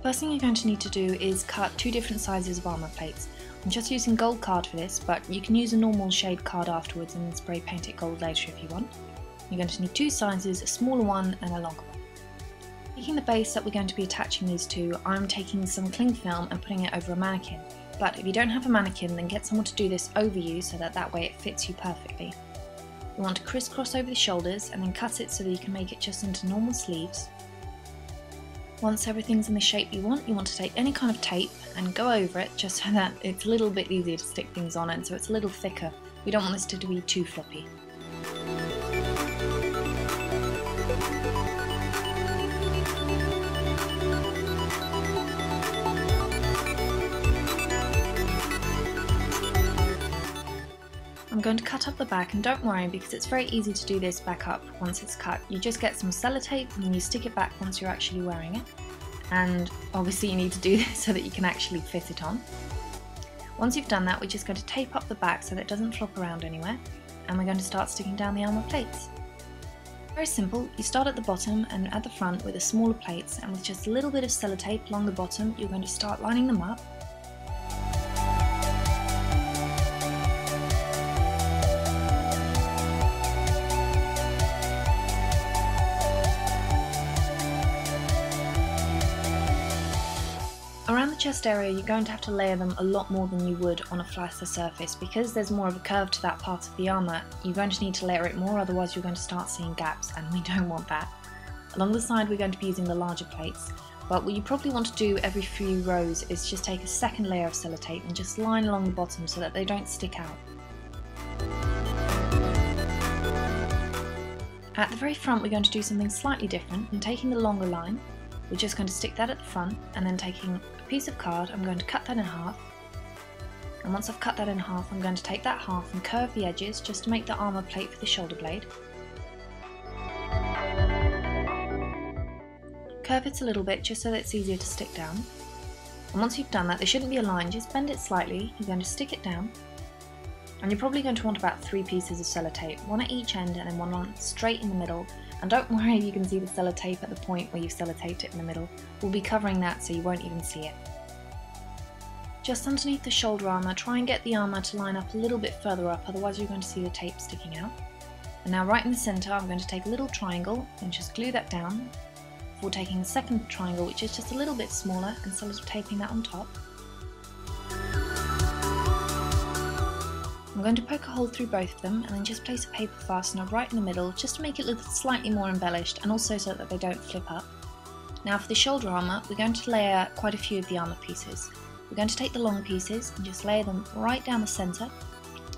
First thing you're going to need to do is cut two different sizes of armour plates. I'm just using gold card for this, but you can use a normal shade card afterwards and then spray paint it gold later if you want. You're going to need two sizes, a smaller one and a longer one. Taking the base that we're going to be attaching these to, I'm taking some cling film and putting it over a mannequin. But if you don't have a mannequin, then get someone to do this over you so that way it fits you perfectly. You want to crisscross over the shoulders and then cut it so that you can make it just into normal sleeves. Once everything's in the shape you want to take any kind of tape and go over it just so that it's a little bit easier to stick things on and so it's a little thicker. We don't want this to be too floppy. I'm going to cut up the back, and don't worry because it's very easy to do this back up once it's cut. You just get some sellotape and then you stick it back once you're actually wearing it. And obviously you need to do this so that you can actually fit it on. Once you've done that, we're just going to tape up the back so that it doesn't flop around anywhere, and we're going to start sticking down the armour plates. Very simple. You start at the bottom and at the front with the smaller plates, and with just a little bit of sellotape along the bottom you're going to start lining them up. Around the chest area you're going to have to layer them a lot more than you would on a flatter surface. Because there's more of a curve to that part of the armour, you're going to need to layer it more, otherwise you're going to start seeing gaps and we don't want that. Along the side we're going to be using the larger plates, but what you probably want to do every few rows is just take a second layer of sellotape and just line along the bottom so that they don't stick out. At the very front we're going to do something slightly different, and taking the longer line, we're just going to stick that at the front, and then taking a piece of card, I'm going to cut that in half. And once I've cut that in half, I'm going to take that half and curve the edges just to make the armour plate for the shoulder blade. Curve it a little bit just so that it's easier to stick down. And once you've done that, there shouldn't be a line, just bend it slightly, you're going to stick it down. And you're probably going to want about 3 pieces of sellotape, one at each end and then one straight in the middle. And don't worry if you can see the sellotape at the point where you've sellotaped it in the middle. We'll be covering that so you won't even see it. Just underneath the shoulder armour, try and get the armour to line up a little bit further up, otherwise you're going to see the tape sticking out. And now right in the centre I'm going to take a little triangle and just glue that down, before taking a second triangle which is just a little bit smaller and sellotaping that on top. I'm going to poke a hole through both of them and then just place a paper fastener right in the middle just to make it look slightly more embellished and also so that they don't flip up. Now for the shoulder armour, we're going to layer quite a few of the armour pieces. We're going to take the long pieces and just layer them right down the centre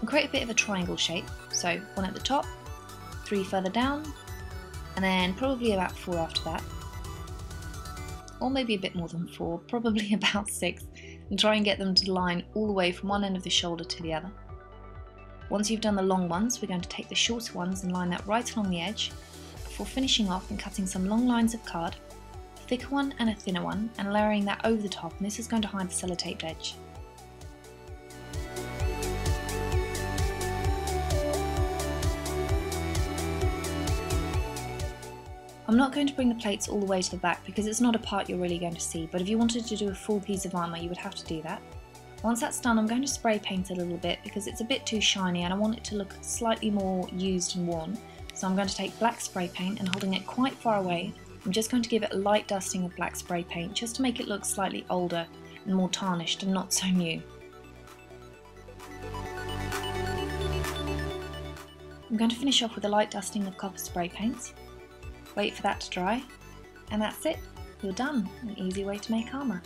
and create a bit of a triangle shape. So 1 at the top, 3 further down, and then probably about 4 after that. Or maybe a bit more than 4, probably about 6, and try and get them to line all the way from one end of the shoulder to the other. Once you've done the long ones, we're going to take the shorter ones and line that right along the edge, before finishing off and cutting some long lines of card, a thicker one and a thinner one, and layering that over the top, and this is going to hide the sellotaped edge. I'm not going to bring the plates all the way to the back because it's not a part you're really going to see, but if you wanted to do a full piece of armour you would have to do that. Once that's done, I'm going to spray paint it a little bit because it's a bit too shiny and I want it to look slightly more used and worn. So I'm going to take black spray paint and holding it quite far away, I'm just going to give it a light dusting of black spray paint just to make it look slightly older and more tarnished and not so new. I'm going to finish off with a light dusting of copper spray paint. Wait for that to dry, and that's it. You're done. An easy way to make armour.